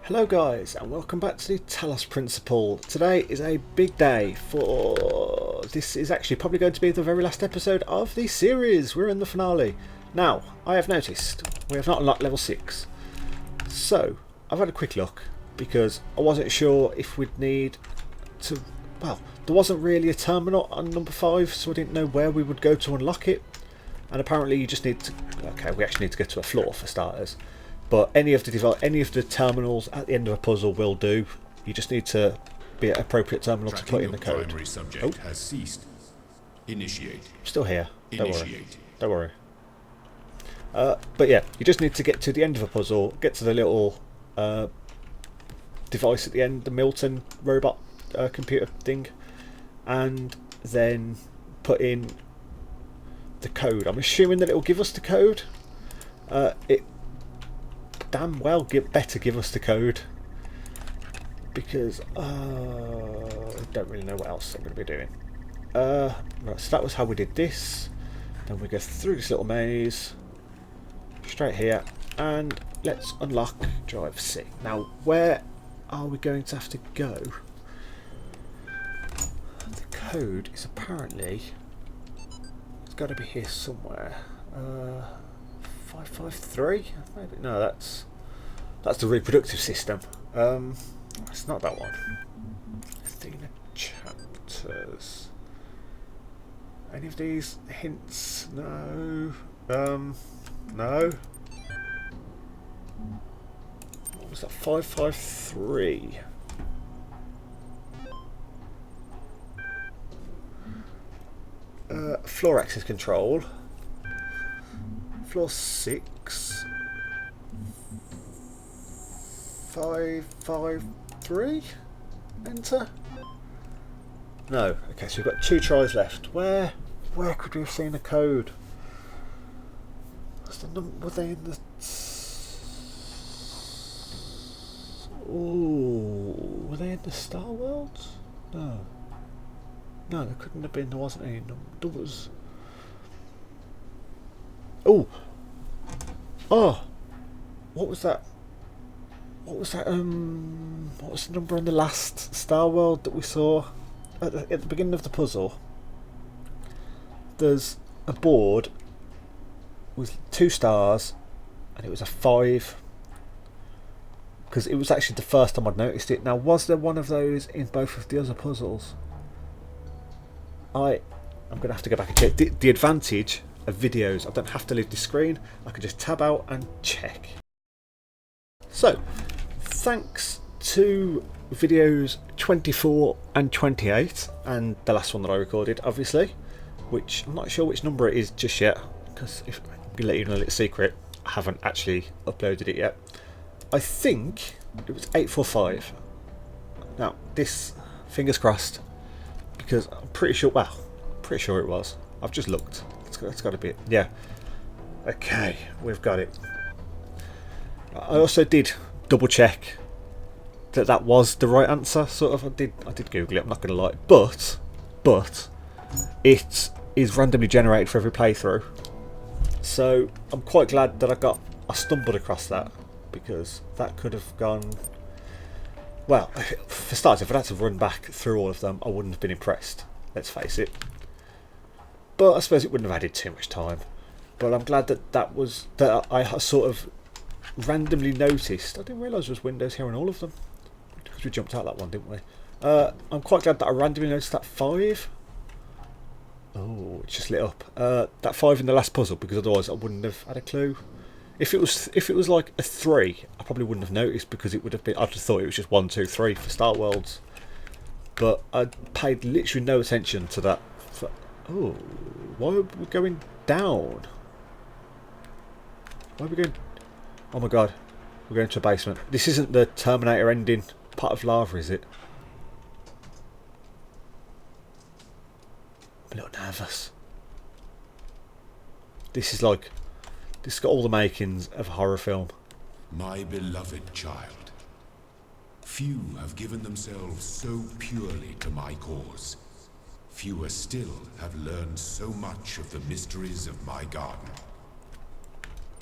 Hello guys, and welcome back to the Talos Principle. Today is a big day for... This is actually probably going to be the very last episode of the series. We're in the finale. Now, I have noticed we have not unlocked level 6. So, I've had a quick look because I wasn't sure if we'd need to... Well, there wasn't really a terminal on number 5, so I didn't know where we would go to unlock it. And apparently you just need to... Okay, we actually need to go to a floor for starters. But any of the terminals at the end of a puzzle will do. You just need to be at an appropriate terminal to put in the code. Primary subject has ceased. Initiate. I'm still here. Don't worry. Initiate. Don't worry. But yeah, you just need to get to the end of a puzzle, get to the little device at the end, the Milton robot computer thing, and then put in the code. I'm assuming that it will give us the code. It damn well better give us the code, because I don't really know what else I'm going to be doing. Right, so that was how we did this. Then we go through this little maze straight here, and let's unlock drive C. Now, where are we going to have to go? The code is apparently, it's got to be here somewhere. 553? Maybe no. That's the reproductive system. It's not that one. Athena chapters. Any of these hints? No. No. What was that? 553. Floor access control. Floor 6. 553. Enter. No. Okay, so we've got 2 tries left. Where could we have seen a code? What's the number? Were they in the? Ooh, were they in the Star Worlds? No. No, there couldn't have been. There wasn't any numbers. Oh. Oh. What was that? What was that? What was the number on the last Star World that we saw at the beginning of the puzzle? There's a board with 2 stars, and it was a 5. Because it was actually the first time I'd noticed it. Now, was there one of those in both of the other puzzles? I'm going to have to go back and check. The advantage of videos, I don't have to leave the screen. I can just tab out and check. So, thanks to videos 24 and 28, and the last one that I recorded, obviously, which I'm not sure which number it is just yet, because if I'm going to let you know a little secret, I haven't actually uploaded it yet. I think it was 845. Now, this, fingers crossed, because I'm pretty sure, well, pretty sure it was. I've just looked. It's got to be it. Yeah. Okay, we've got it. I also did double check that that was the right answer. Sort of. I did Google it. I'm not going to lie, but it is randomly generated for every playthrough. So I'm quite glad that I stumbled across that, because that could have gone. Well, for starters, if I'd had to run back through all of them, I wouldn't have been impressed. Let's face it. But I suppose it wouldn't have added too much time. But I'm glad that I sort of randomly noticed. I didn't realise there was windows here on all of them, because we jumped out that one, didn't we? I'm quite glad that I randomly noticed that 5. Oh, it just lit up. That 5 in the last puzzle, because otherwise I wouldn't have had a clue. If it was like a 3, I probably wouldn't have noticed, because it would have been. I'd have thought it was just 1, 2, 3 for Star Worlds. But I paid literally no attention to that. Oh, why are we going down? Why are we going? Oh my god, we're going to a basement. This isn't the Terminator ending pot of lava, is it? I'm a little nervous. This has got all the makings of a horror film. My beloved child, few have given themselves so purely to my cause. Fewer still have learned so much of the mysteries of my garden.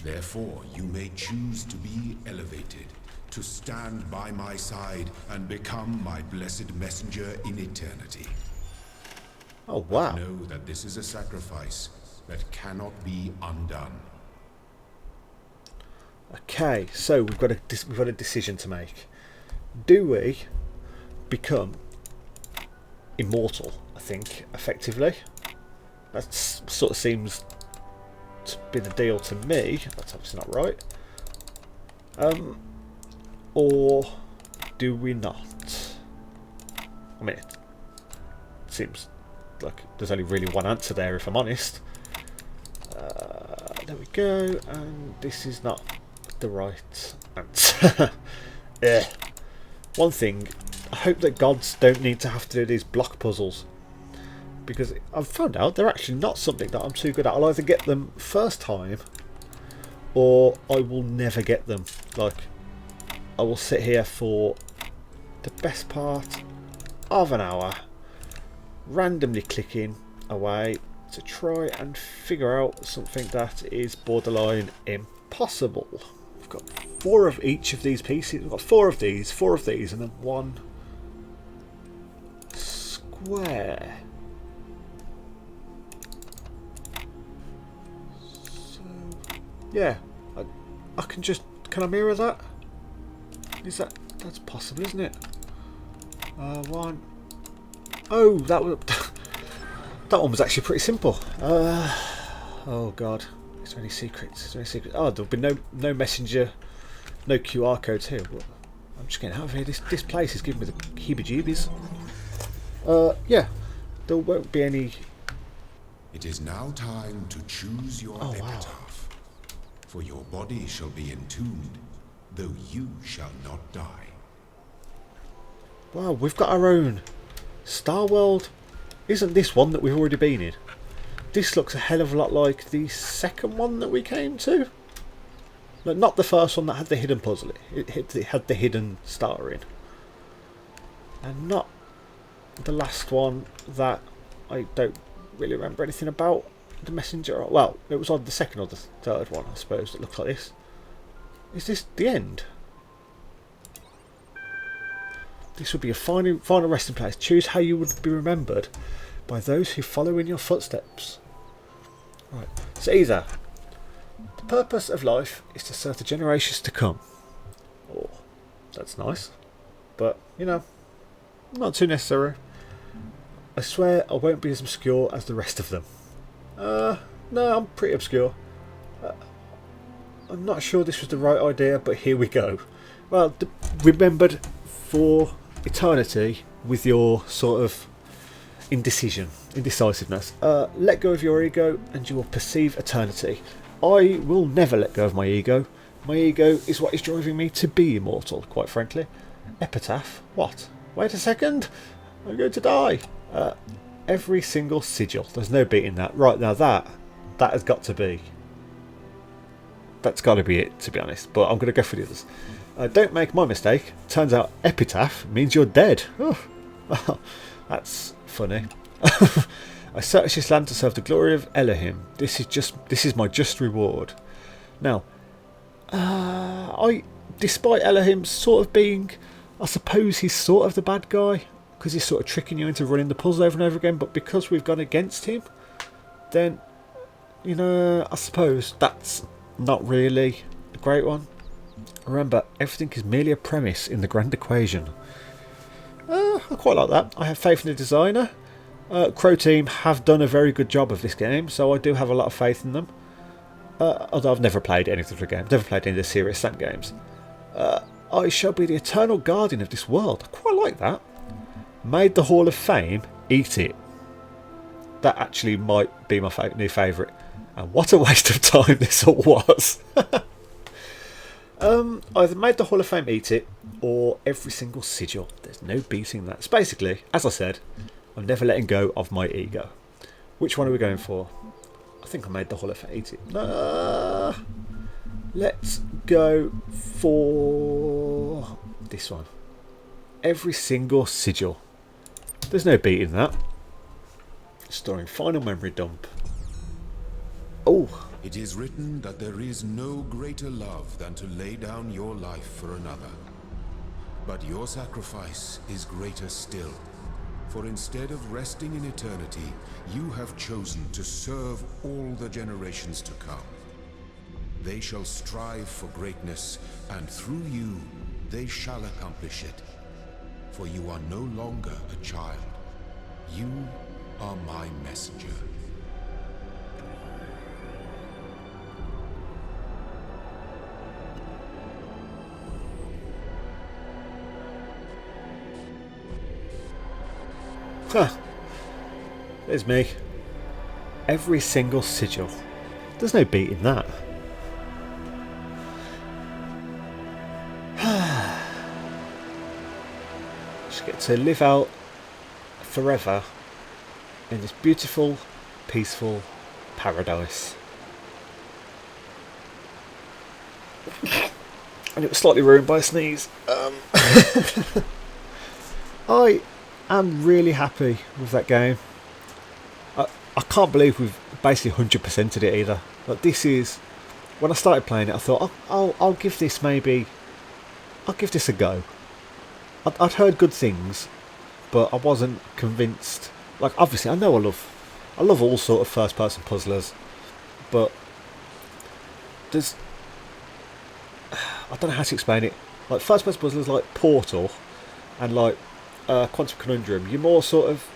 Therefore, you may choose to be elevated to stand by my side and become my blessed messenger in eternity. Oh, wow. Know that this is a sacrifice that cannot be undone. Okay, so we've got a decision to make. Do we become immortal? I think effectively that sort of seems to be the deal to me. That's obviously not right. Or do we not? I mean, it seems like there's only really one answer there, if I'm honest. There we go, and this is not the right answer. Yeah. One thing, I hope that gods don't need to have to do these block puzzles, because I've found out they're actually not something that I'm too good at. I'll either get them first time, or I will never get them. Like, I will sit here for the best part of an hour, randomly clicking away to try and figure out something that is borderline impossible. We've got 4 of each of these pieces. We've got 4 of these, and then 1 square. So, yeah, I can I mirror that? That's possible, isn't it? 1. Oh, that was that one was actually pretty simple. Oh god, is there any secrets? Oh, there'll be no messenger, no QR codes here. Well, I'm just getting out of here. This place is giving me the heebie-jeebies. Yeah, there won't be any. It is now time to choose your epitaph, for your body shall be entombed, though you shall not die. Wow, we've got our own Star World. Isn't this one that we've already been in? This looks a hell of a lot like the second one that we came to. No, not the first one that had the hidden puzzle. It had the hidden star in. And not the last one that I don't really remember anything about. The messenger. Well, it was on the second or the third one, I suppose, that looked like this. Is this the end? This would be a final resting place. Choose how you would be remembered by those who follow in your footsteps. Right. So either the purpose of life is to serve the generations to come. Oh, that's nice. But, you know, not too necessary. I swear I won't be as obscure as the rest of them. No, I'm pretty obscure. I'm not sure this was the right idea, but here we go. Well, remembered for eternity with your sort of indecisiveness. Let go of your ego and you will perceive eternity. I will never let go of my ego. My ego is what is driving me to be immortal, quite frankly. Epitaph? What? Wait a second. I'm going to die. Every single sigil. There's no beating that. Right, now that has got to be. That's got to be it, to be honest. But I'm going to go for the others. Don't make my mistake. Turns out epitaph means you're dead. Oh, that's funny. I searched this land to serve the glory of Elohim. This is my just reward. Now, despite Elohim sort of being, I suppose he's sort of the bad guy because he's sort of tricking you into running the puzzle over and over again. But because we've gone against him, then, you know, I suppose that's not really a great one. Remember, everything is merely a premise in the grand equation. I quite like that. I have faith in the designer. Crow Team have done a very good job of this game, so I do have a lot of faith in them. Although I've never played any of the games, never played any of the serious Sam games. I shall be the eternal guardian of this world. I quite like that. Made the Hall of Fame, eat it. That actually might be my new favourite. And what a waste of time this all was. Either made the Hall of Fame, eat it, or every single sigil. There's no beating that. So basically, as I said, I'm never letting go of my ego. Which one are we going for? I think I made the Hall of Fame, eat it. Let's go for this one. Every single sigil. There's no beating that. Storing final memory dump. Oh. It is written that there is no greater love than to lay down your life for another. But your sacrifice is greater still. For instead of resting in eternity, you have chosen to serve all the generations to come. They shall strive for greatness, and through you, they shall accomplish it. For you are no longer a child. You are my messenger. Huh. There's me. Every single sigil. There's no beating that. Just get to live out forever in this beautiful, peaceful paradise. And it was slightly ruined by a sneeze. I'm really happy with that game. I can't believe we've basically 100%ed it either. Like, this is, when I started playing it, I thought I'll give this a go. I'd heard good things, but I wasn't convinced. Like, obviously, I know I love all sort of first-person puzzlers, but there's, I don't know how to explain it. Like, first-person puzzlers like Portal and like Quantum Conundrum, you're more sort of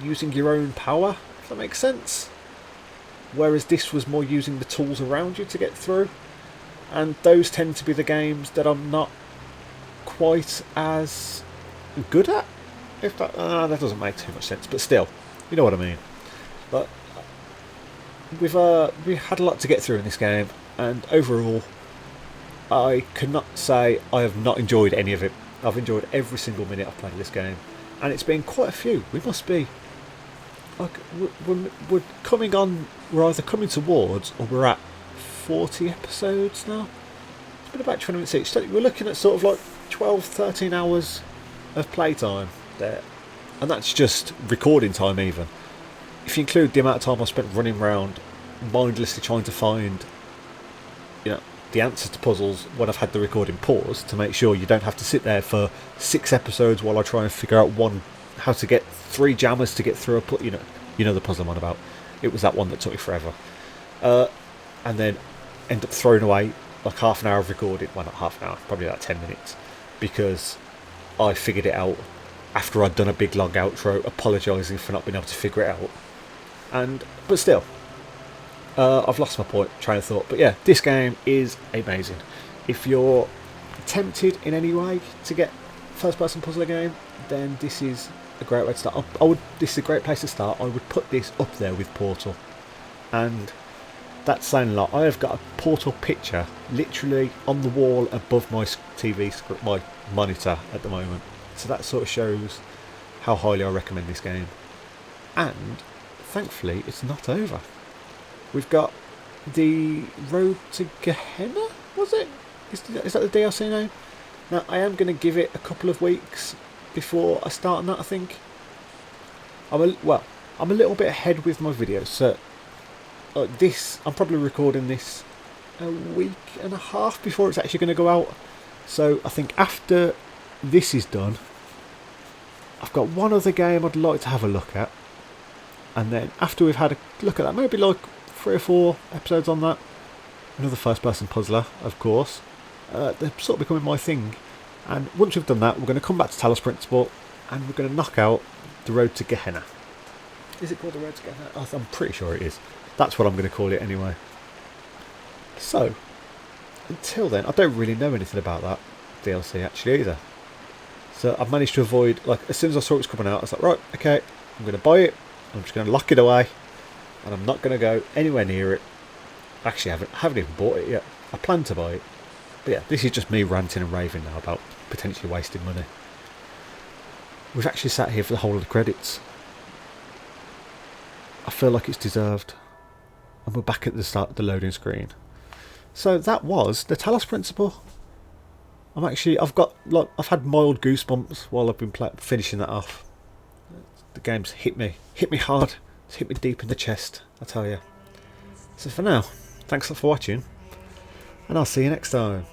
using your own power, if that makes sense. Whereas this was more using the tools around you to get through. And those tend to be the games that I'm not quite as good at. If that doesn't make too much sense, but still, you know what I mean. But we had a lot to get through in this game, and overall, I could not say I have not enjoyed any of it. I've enjoyed every single minute I've played this game, and it's been quite a few. We must be like we're coming on. We're either coming towards or we're at 40 episodes now. It's been about 20 minutes each. So we're looking at sort of like 12, 13 hours of playtime there, and that's just recording time. Even if you include the amount of time I spent running around mindlessly trying to find, the answers to puzzles when I've had the recording paused to make sure you don't have to sit there for 6 episodes while I try and figure out how to get 3 jammers to get through a the puzzle I'm on about. It was that one that took me forever, and then end up throwing away like half an hour of recording. Well, not half an hour, probably about 10 minutes, because I figured it out after I'd done a big long outro apologising for not being able to figure it out. But still, I've lost my train of thought. But yeah, this game is amazing. If you're tempted in any way to get first-person puzzler game, then this is a great way to start. This is a great place to start. I would put this up there with Portal, and that's saying a lot. I have got a Portal picture literally on the wall above my TV screen, my monitor at the moment. So that sort of shows how highly I recommend this game. And thankfully, it's not over. We've got the Road to Gehenna, was it? Is that the DLC name? Now, I am going to give it a couple of weeks before I start on that, I think. I'm a little bit ahead with my videos, so I'm probably recording this a week and a half before it's actually going to go out. So I think after this is done, I've got one other game I'd like to have a look at, and then after we've had a look at that, maybe like 3 or 4 episodes on that, another first-person puzzler, of course. They're sort of becoming my thing, and once we've done that, we're going to come back to Talos Principle, and we're going to knock out the Road to Gehenna. Is it called the Road to Gehenna? I'm pretty sure it is. That's what I'm going to call it anyway. So, until then, I don't really know anything about that DLC actually either. So I've managed to avoid, like, as soon as I saw it was coming out, I was like, right, okay, I'm going to buy it, I'm just going to lock it away, and I'm not going to go anywhere near it. Actually, I haven't even bought it yet. I plan to buy it. But yeah, this is just me ranting and raving now about potentially wasting money. We've actually sat here for the whole of the credits. I feel like it's deserved. And we're back at the start of the loading screen. So that was the Talos Principle. I've had mild goosebumps while I've been finishing that off. The game's hit me hard. It's hit me deep in the chest, I tell you. So for now, thanks for watching, and I'll see you next time.